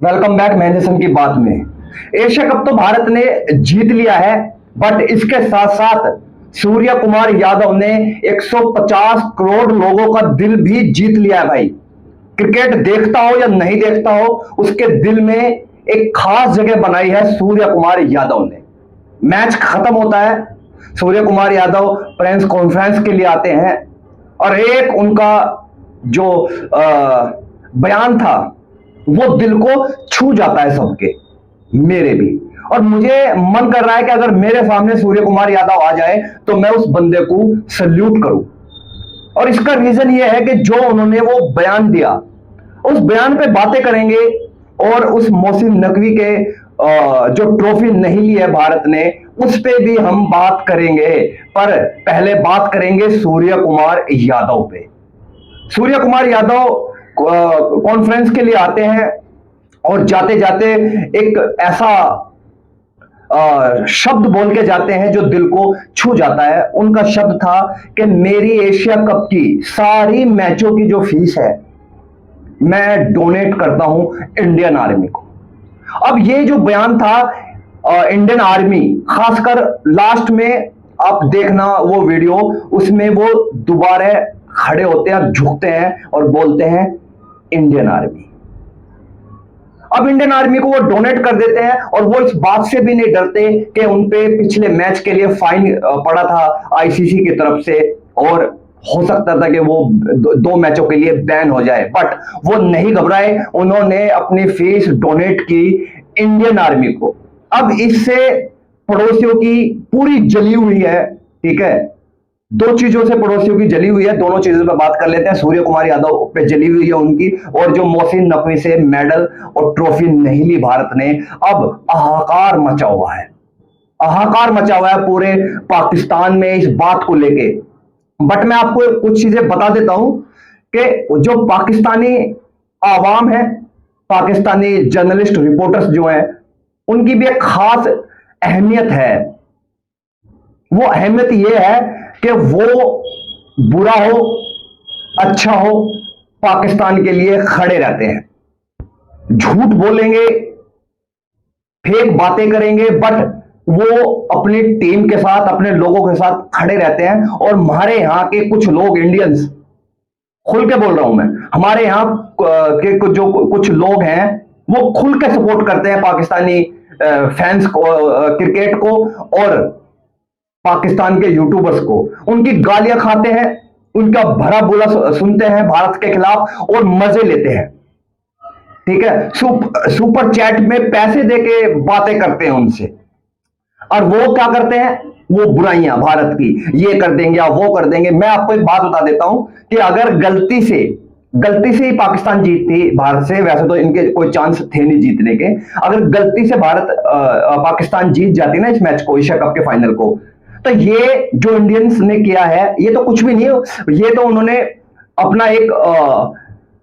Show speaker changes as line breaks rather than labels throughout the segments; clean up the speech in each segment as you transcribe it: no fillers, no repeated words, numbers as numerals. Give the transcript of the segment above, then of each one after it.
Welcome back Mahendra Singh की बात में। एशिया कप तो भारत ने जीत लिया है, बट इसके साथ साथ सूर्य कुमार यादव ने 150 करोड़ लोगों का दिल भी जीत लिया है भाई। क्रिकेट देखता हो या नहीं देखता हो, उसके दिल में एक खास जगह बनाई है सूर्य कुमार यादव ने। मैच खत्म होता है, सूर्य कुमार यादव प्रेस कॉन्फ्रेंस के लिए आते हैं और एक उनका जो बयान था वो दिल को छू जाता है सबके, मेरे भी। और मुझे मन कर रहा है कि अगर मेरे सामने सूर्य कुमार यादव आ जाए तो मैं उस बंदे को सल्यूट करूं। और इसका रीजन ये है कि जो उन्होंने वो बयान दिया, उस बयान पे बातें करेंगे और उस मोहसिन नकवी के जो ट्रॉफी नहीं ली है भारत ने, उस पे भी हम बात करेंगे। पर पहले बात करेंगे सूर्य कुमार यादव पे। सूर्य कुमार यादव कॉन्फ्रेंस के लिए आते हैं और जाते जाते एक ऐसा शब्द बोल के जाते हैं जो दिल को छू जाता है। उनका शब्द था कि मेरी एशिया कप की सारी मैचों की जो फीस है मैं डोनेट करता हूं इंडियन आर्मी को। अब ये जो बयान था, इंडियन आर्मी, खासकर लास्ट में आप देखना वो वीडियो, उसमें वो दोबारा खड़े होते हैं, झुकते हैं और बोलते हैं इंडियन आर्मी। अब इंडियन आर्मी को वो डोनेट कर देते हैं और वो इस बात से भी नहीं डरते कि उनपे पिछले मैच के लिए फाइन पड़ा था आईसीसी की तरफ से और हो सकता था कि वो दो मैचों के लिए बैन हो जाए, बट वो नहीं घबराए। उन्होंने अपनी फीस डोनेट की इंडियन आर्मी को। अब इससे पड़ोसियों की पूरी जली हुई है, ठीक है। दो चीजों से पड़ोसियों की जली हुई है, दोनों चीजों पे बात कर लेते हैं। सूर्य कुमार यादव पे जली हुई है उनकी, और जो मोहसिन नकवी से मेडल और ट्रॉफी नहीं ली भारत ने। अब हाहाकार मचा हुआ है, हाहाकार मचा हुआ है पूरे पाकिस्तान में इस बात को लेके। बट मैं आपको कुछ चीजें बता देता हूं कि जो पाकिस्तानी आवाम है, पाकिस्तानी जर्नलिस्ट रिपोर्टर्स जो हैं, उनकी भी एक खास अहमियत है। वो अहमियत ये है कि वो बुरा हो अच्छा हो पाकिस्तान के लिए खड़े रहते हैं। झूठ बोलेंगे, फेक बातें करेंगे, बट वो अपनी टीम के साथ, अपने लोगों के साथ खड़े रहते हैं। और हमारे यहां के कुछ लोग, इंडियंस, खुल के बोल रहा हूं मैं, हमारे यहां के जो कुछ लोग हैं वो खुल के सपोर्ट करते हैं पाकिस्तानी फैंस को, क्रिकेट को और पाकिस्तान के यूट्यूबर्स को। उनकी गालियां खाते हैं, उनका भरा बुरा सुनते हैं भारत के खिलाफ और मजे लेते हैं, ठीक है। सुपर चैट में पैसे देके बातें करते हैं उनसे। और वो क्या करते हैं, वो बुराइयां भारत की, ये कर देंगे या वो कर देंगे। मैं आपको एक बात बता देता हूं कि अगर गलती से ही पाकिस्तान जीतती भारत से, वैसे तो इनके कोई चांस थे नहीं जीतने के, अगर गलती से पाकिस्तान जीत जाती ना इस मैच को, एशिया कप के फाइनल को, तो ये जो इंडियंस ने किया है ये तो कुछ भी नहीं है। ये तो उन्होंने अपना एक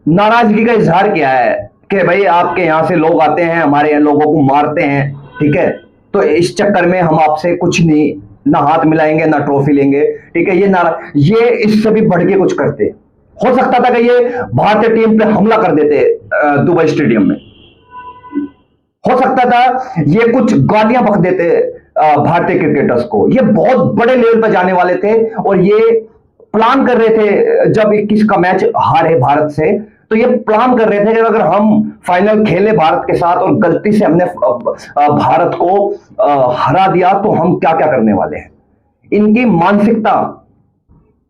नाराजगी का इजहार किया है कि भाई आपके यहां से लोग आते हैं, हमारे यहाँ लोगों को मारते हैं, ठीक है, तो इस चक्कर में हम आपसे कुछ नहीं, ना हाथ मिलाएंगे ना ट्रॉफी लेंगे, ठीक है। ये इससे भी बढ़ के कुछ करते। हो सकता था कि ये भारतीय टीम पे हमला कर देते दुबई स्टेडियम में, हो सकता था ये कुछ गालियां बक देते भारतीय क्रिकेटर्स को। ये बहुत बड़े लेवल पर जाने वाले थे और ये प्लान कर रहे थे। जब 21 का मैच हारे भारत से, तो ये प्लान कर रहे थे कि अगर हम फाइनल खेले भारत के साथ और गलती से हमने भारत को हरा दिया तो हम क्या क्या करने वाले हैं। इनकी मानसिकता,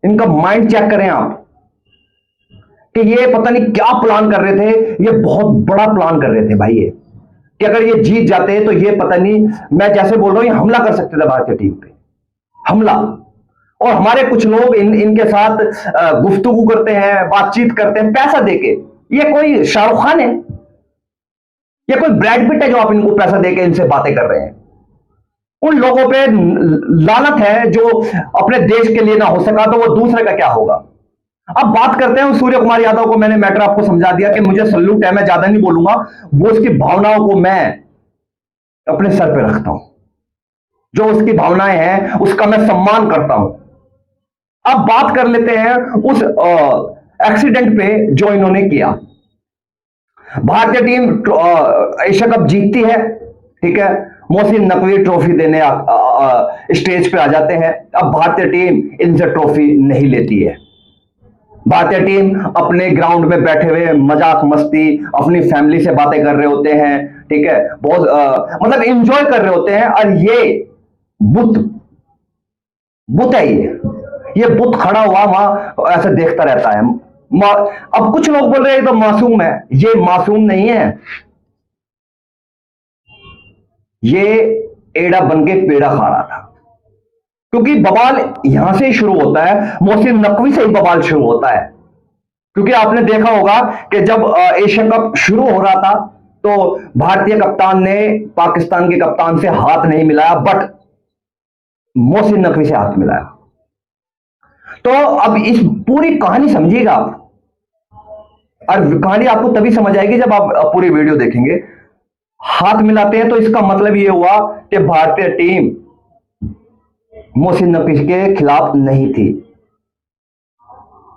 इनका माइंड चेक करें आप कि ये पता नहीं क्या प्लान कर रहे थे। ये बहुत बड़ा प्लान कर रहे थे भाई, ये कि अगर ये जीत जाते तो ये पता नहीं, मैं जैसे बोल रहा हूं, ये हमला कर सकते थे भारतीय टीम पे, हमला। और हमारे कुछ लोग इनके साथ गुफ्तगू करते हैं, बातचीत करते हैं पैसा देके। ये कोई शाहरुख खान है, ये कोई ब्रैड पिट है जो आप इनको पैसा देके इनसे बातें कर रहे हैं। उन लोगों पे लानत है जो अपने देश के लिए ना हो सका तो वो दूसरे का क्या होगा। अब बात करते हैं सूर्य कुमार यादव को। मैंने मैटर आपको समझा दिया कि मुझे सल्यूट है, मैं ज्यादा नहीं बोलूंगा। वो उसकी भावनाओं को मैं अपने सर पे रखता हूं, जो उसकी भावनाएं हैं उसका मैं सम्मान करता हूं। अब बात कर लेते हैं उस एक्सीडेंट पे जो इन्होंने किया। भारतीय टीम एशिया कप जीतती है, ठीक है। मोहसिन नकवी ट्रॉफी देने स्टेज पे आ जाते हैं। अब भारतीय टीम इनसे ट्रॉफी नहीं लेती है। भारतीय टीम अपने ग्राउंड में बैठे हुए मजाक मस्ती अपनी फैमिली से बातें कर रहे होते हैं, ठीक है, बहुत मतलब एंजॉय कर रहे होते हैं। और ये बुत बुत है, ये बुत खड़ा हुआ वहां ऐसे देखता रहता है। अब कुछ लोग बोल रहे हैं तो मासूम है, ये मासूम नहीं है, ये एड़ा बन के पेड़ा खा रहा था। क्योंकि बवाल यहां से ही शुरू होता है, मोहसिन नकवी से ही बवाल शुरू होता है। क्योंकि आपने देखा होगा कि जब एशिया कप शुरू हो रहा था तो भारतीय कप्तान ने पाकिस्तान के कप्तान से हाथ नहीं मिलाया, बट मोहसिन नकवी से हाथ मिलाया। तो अब इस पूरी कहानी समझिएगा आप, और कहानी आपको तभी समझ आएगी जब आप पूरी वीडियो देखेंगे। हाथ मिलाते हैं तो इसका मतलब यह हुआ कि भारतीय टीम मोहसिन नकवी के खिलाफ नहीं थी।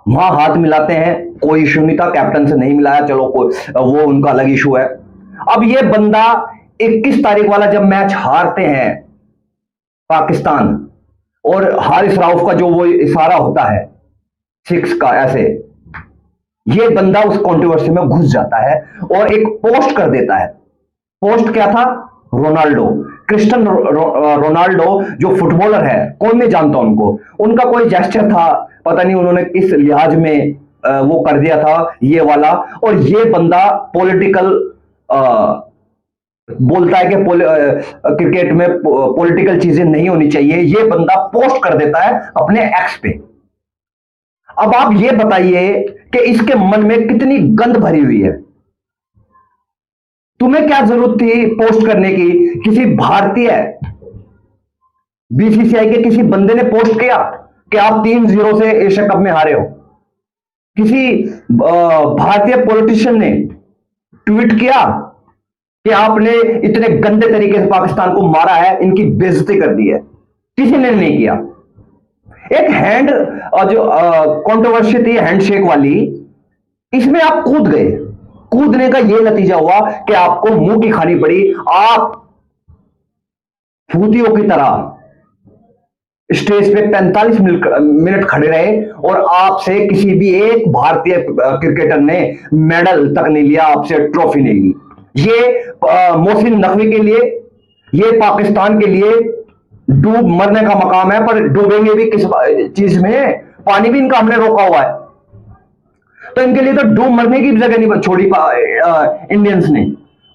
वहां हाथ मिलाते हैं, कोई इशू नहीं था, कैप्टन से नहीं मिलाया, चलो वो उनका अलग इशू है। अब ये बंदा 21 तारीख वाला जब मैच हारते हैं पाकिस्तान, और हारिस राउफ का जो वो इशारा होता है 6 का ऐसे, ये बंदा उस कंट्रोवर्सी में घुस जाता है और एक पोस्ट कर देता है। पोस्ट क्या था? रोनाल्डो, क्रिस्टियानो रोनाल्डो जो फुटबॉलर है, कौन नहीं जानता उनको, उनका कोई जेस्चर था, पता नहीं उन्होंने किस लिहाज में वो कर दिया था ये वाला। और ये बंदा पॉलिटिकल बोलता है कि क्रिकेट में पॉलिटिकल चीजें नहीं होनी चाहिए, ये बंदा पोस्ट कर देता है अपने एक्स पे। अब आप ये बताइए कि इसके मन में कितनी गंद भरी हुई है। तुम्हें क्या जरूरत थी पोस्ट करने की? किसी भारतीय बीसीसीआई के किसी बंदे ने पोस्ट किया कि आप 3-0 से एशिया कप में हारे हो? किसी भारतीय पॉलिटिशियन ने ट्वीट किया कि आपने इतने गंदे तरीके से पाकिस्तान को मारा है, इनकी बेइज्जती कर दी है? किसी ने नहीं किया। एक हैंड जो कंट्रोवर्सी थी हैंडशेक वाली, इसमें आप कूद गए। कूदने का यह नतीजा हुआ कि आपको मुंह की खानी पड़ी। आप फूतियों की तरह स्टेज पे 45 मिनट खड़े रहे और आपसे किसी भी एक भारतीय क्रिकेटर ने मेडल तक नहीं लिया, आपसे ट्रॉफी नहीं ली। ये मोहसिन नकवी के लिए, ये पाकिस्तान के लिए डूब मरने का मकाम है। पर डूबेंगे भी किस चीज में? पानी भी इनका हमने रोका हुआ है, तो इनके लिए तो डूब मरने की जगह नहीं छोड़ी इंडियंस ने।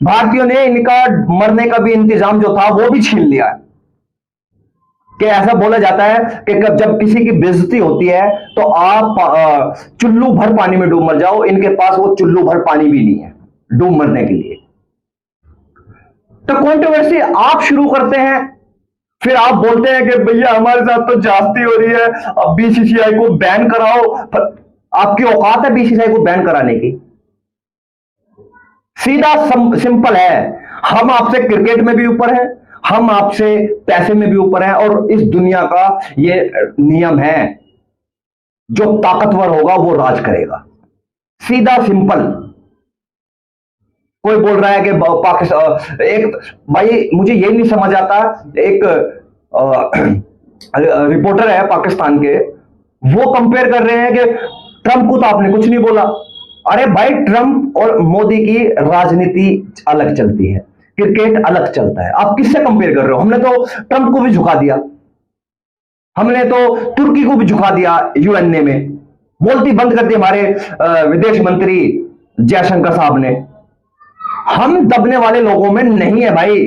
भारतीयों ने इनका मरने का भी इंतजाम जो था वो भी छीन लिया है। कि ऐसा बोला जाता है कि जब किसी की बेइज्जती होती है तो आप चुल्लू भर पानी में डूब मर जाओ। इनके पास वो चुल्लू भर पानी भी नहीं है डूब मरने के लिए। तो कंट्रोवर्सी आप शुरू करते हैं, फिर आप बोलते हैं कि भैया हमारे साथ तो जास्ती हो रही है, अब बीसीसीआई को बैन कराओ। आपकी औकात है बीसीसीआई को बैन कराने की? सीधा सिंपल है, हम आपसे क्रिकेट में भी ऊपर है, हम आपसे पैसे में भी ऊपर है, और इस दुनिया का ये नियम है, जो ताकतवर होगा वो राज करेगा। सीधा सिंपल। कोई बोल रहा है कि पाकिस्तान, एक भाई मुझे ये नहीं समझ आता, एक रिपोर्टर है पाकिस्तान के, वो कंपेयर कर रहे हैं कि ट्रंप को तो आपने कुछ नहीं बोला। अरे भाई, ट्रंप और मोदी की राजनीति अलग चलती है, क्रिकेट अलग चलता है। आप किससे कंपेयर कर रहे हो? हमने तो ट्रंप को भी झुका दिया, हमने तो तुर्की को भी झुका दिया यूएनए में, बोलती बंद कर दी हमारे विदेश मंत्री जयशंकर साहब ने। हम दबने वाले लोगों में नहीं है भाई।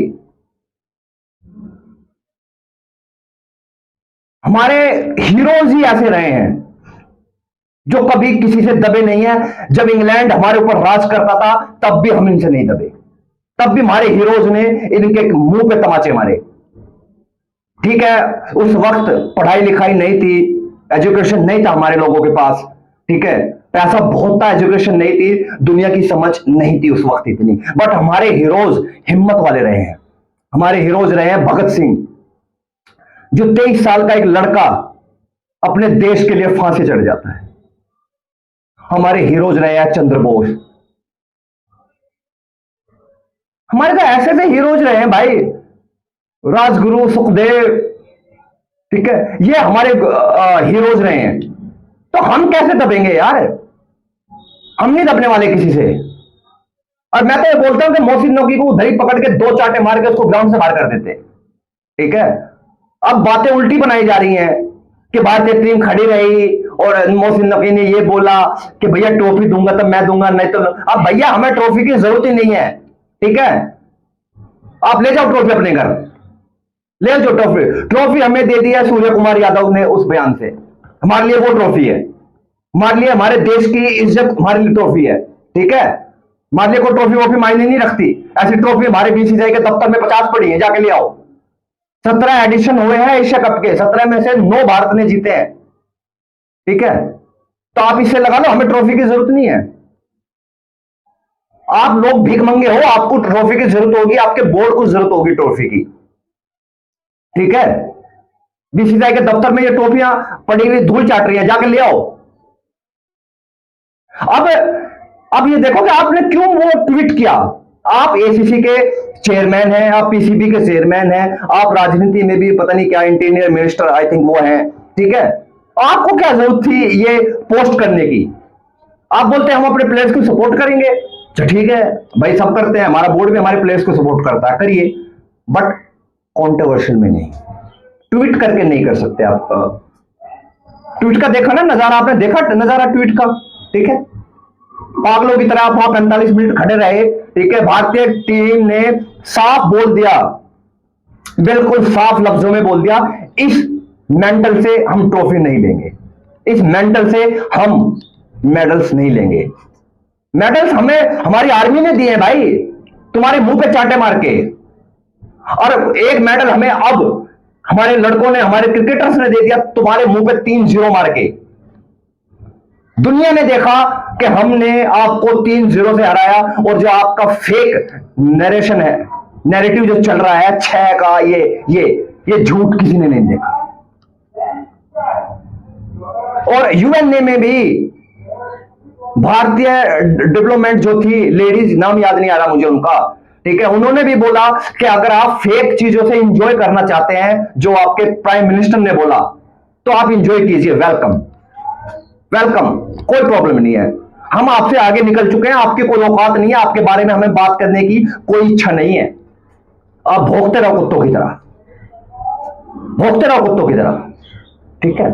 हमारे हीरोज ही ऐसे रहे हैं जो कभी किसी से दबे नहीं है। जब इंग्लैंड हमारे ऊपर राज करता था तब भी हम इनसे नहीं दबे, तब भी हमारे हीरोज ने इनके मुंह पे तमाचे मारे। ठीक है, उस वक्त पढ़ाई लिखाई नहीं थी, एजुकेशन नहीं था हमारे लोगों के पास, ठीक है, पैसा बहुत था, एजुकेशन नहीं थी, दुनिया की समझ नहीं थी उस वक्त इतनी, बट हमारे हीरोज हिम्मत वाले रहे हैं। हमारे हीरोज रहे हैं भगत सिंह, जो 23 साल का एक लड़का अपने देश के लिए फांसी चढ़ जाता है। हमारे हीरोज रहे हैं चंद्र बोस, हमारे तो ऐसे ऐसे हीरोज रहे हैं भाई, राजगुरु, सुखदेव, ठीक है, ये हमारे हीरोज रहे हैं। तो हम कैसे दबेंगे यार? हम नहीं दबने वाले किसी से। और मैं तो ये बोलता हूं कि मोहसिन नकवी को उधर ही पकड़ के 2 चांटे मार के उसको ग्राउंड से बाहर कर देते, ठीक है। अब बातें उल्टी बनाई जा रही हैं कि भारतीय टीम खड़ी रही और मोहसिन नकवी ने ये बोला कि भैया ट्रॉफी दूंगा तब मैं दूंगा, नहीं तो। अब भैया हमें ट्रॉफी की जरूरत ही नहीं है, ठीक है। आप ले जाओ ट्रॉफी अपने घर, ले जाओ ट्रॉफी। ट्रॉफी हमें दे दिया सूर्य कुमार यादव ने उस बयान से, हमारे लिए वो ट्रॉफी है। हमारे लिए हमारे देश की इज्जत हमारे लिए ट्रॉफी है, ठीक है। हमारे लिए कोई ट्रॉफी वॉफी मायने नहीं रखती। ऐसी ट्रॉफी हमारे बीसीसीआई के दफ्तर में 50 पड़ी है, जाके ले आओ। 17 एडिशन हुए हैं एशिया कप के, 17 में से 9 भारत ने जीते हैं, ठीक है। तो आप इससे लगा लो, हमें ट्रॉफी की जरूरत नहीं है। आप लोग भीख मंगे हो, आपको ट्रॉफी की जरूरत होगी, आपके बोर्ड को जरूरत होगी ट्रॉफी की, ठीक है। बीसीसीआई के दफ्तर में ये ट्रॉफियां पड़ी हुई धूल चाट रही है, जाके ले आओ। अब ये देखो कि आपने क्यों वो ट्वीट किया। आप एसीसी के चेयरमैन हैं, आप पीसीबी के चेयरमैन हैं, आप राजनीति में भी पता नहीं क्या इंटीरियर मिनिस्टर आई थिंक वो हैं, ठीक है। आपको क्या जरूरत थी ये पोस्ट करने की? आप बोलते हैं हम अपने प्लेयर्स को सपोर्ट करेंगे, तो ठीक है भाई, सब करते हैं, हमारा बोर्ड भी हमारे प्लेयर्स को सपोर्ट करता है, करिए, बट कंट्रोवर्शियल में नहीं, ट्वीट करके नहीं कर सकते आप। ट्वीट का देखा ना नजारा, आपने देखा नजारा ट्वीट का, ठीक है। पागलों की तरह आप वहां 45 मिनट खड़े रहे, ठीक है। भारतीय टीम ने साफ बोल दिया, बिल्कुल साफ लफ्जों में बोल दिया, इस मेंटल से हम ट्रॉफी नहीं लेंगे, इस मेंटल से हम मेडल्स नहीं लेंगे। मेडल्स हमें हमारी आर्मी ने दिए भाई, तुम्हारे मुंह पे चांटे मार के। और एक मेडल हमें अब हमारे लड़कों ने, हमारे क्रिकेटर्स ने दे दिया, तुम्हारे मुंह पे 3-0 मार के। दुनिया ने देखा कि हमने आपको 3-0 से हराया, और जो आपका फेक नरेशन है, नैरेटिव जो चल रहा है 6 का, ये झूठ किसी ने नहीं देखा। और यूएनए में भी भारतीय डिप्लोमेट जो थी, लेडीज, नाम याद नहीं आ रहा मुझे उनका, ठीक है, उन्होंने भी बोला कि अगर आप फेक चीजों से इंजॉय करना चाहते हैं, जो आपके प्राइम मिनिस्टर ने बोला, तो आप इंजॉय कीजिए, वेलकम, वेलकम, कोई प्रॉब्लम नहीं है। हम आपसे आगे निकल चुके हैं, आपकी कोई औकात नहीं है, आपके बारे में हमें बात करने की कोई इच्छा नहीं है। आप भोंकते रहो कुत्तों की तरह, भोंकते रहो कुत्तों की तरह, ठीक है।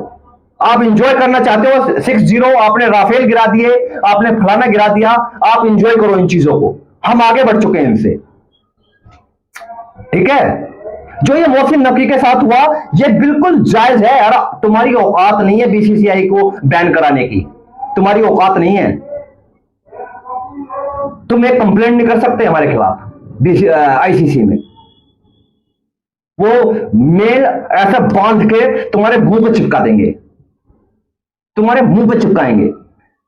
आप इंजॉय करना चाहते हो 6-0, आपने राफेल गिरा दिए, आपने फलाना गिरा दिया, आप इंजॉय करो इन चीजों को, हम आगे बढ़ चुके हैं इनसे, ठीक है। जो ये मोहसिन नकवी के साथ हुआ, ये बिल्कुल जायज है यार। तुम्हारी औकात नहीं है बीसीसीआई को बैन कराने की, तुम्हारी औकात नहीं है। तुम एक कंप्लेंट नहीं कर सकते हमारे खिलाफ आईसीसी में। वो मेल ऐसा बांध के तुम्हारे मुंह पे चिपका देंगे, तुम्हारे मुंह पे चिपकाएंगे,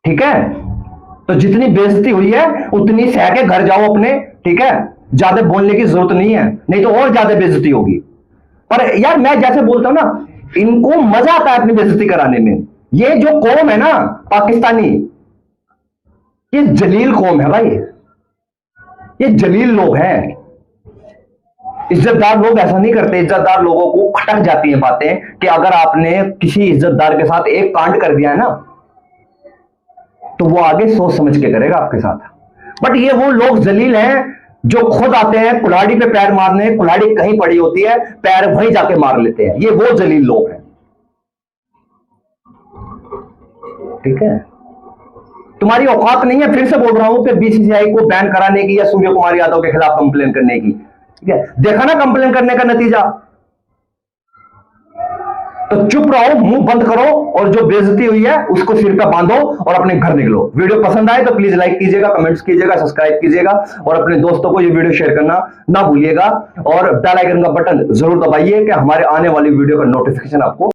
ठीक है। तो जितनी बेइज्जती हुई है उतनी सह के घर जाओ अपने, ठीक है। ज्यादा बोलने की जरूरत नहीं है, नहीं तो और ज्यादा बेइज्जती होगी। पर यार मैं जैसे बोलता हूं ना, इनको मजा आता है अपनी बेइज्जती कराने में। ये जो कौम है ना पाकिस्तानी, ये जलील कौम है भाई, ये जलील लोग हैं। इज्जतदार लोग ऐसा नहीं करते। इज्जतदार लोगों को खटक जाती है बातें कि अगर आपने किसी इज्जतदार के साथ एक कांड कर दिया है ना, तो वो आगे सोच समझ के करेगा आपके साथ। बट ये वो लोग जलील हैं जो खुद आते हैं कुल्हाड़ी पे पैर मारने, कुल्हाड़ी कहीं पड़ी होती है, पैर वहीं जाके मार लेते हैं। ये वो जलील लोग हैं, ठीक है। तुम्हारी औकात नहीं है, फिर से बोल रहा हूं, कि बीसीसीआई को बैन कराने की या सूर्य कुमार यादव के खिलाफ कंप्लेन करने की, ठीक है। देखा ना कंप्लेन करने का नतीजा। तो चुप रहो, मुंह बंद करो, और जो बेइज्जती हुई है उसको सिर पे बांधो और अपने घर निकलो। वीडियो पसंद आए तो प्लीज लाइक कीजिएगा, कमेंट्स कीजिएगा, सब्सक्राइब कीजिएगा, और अपने दोस्तों को ये वीडियो शेयर करना ना भूलिएगा। और बेल आइकन का बटन जरूर दबाइए कि हमारे आने वाली वीडियो का नोटिफिकेशन आपको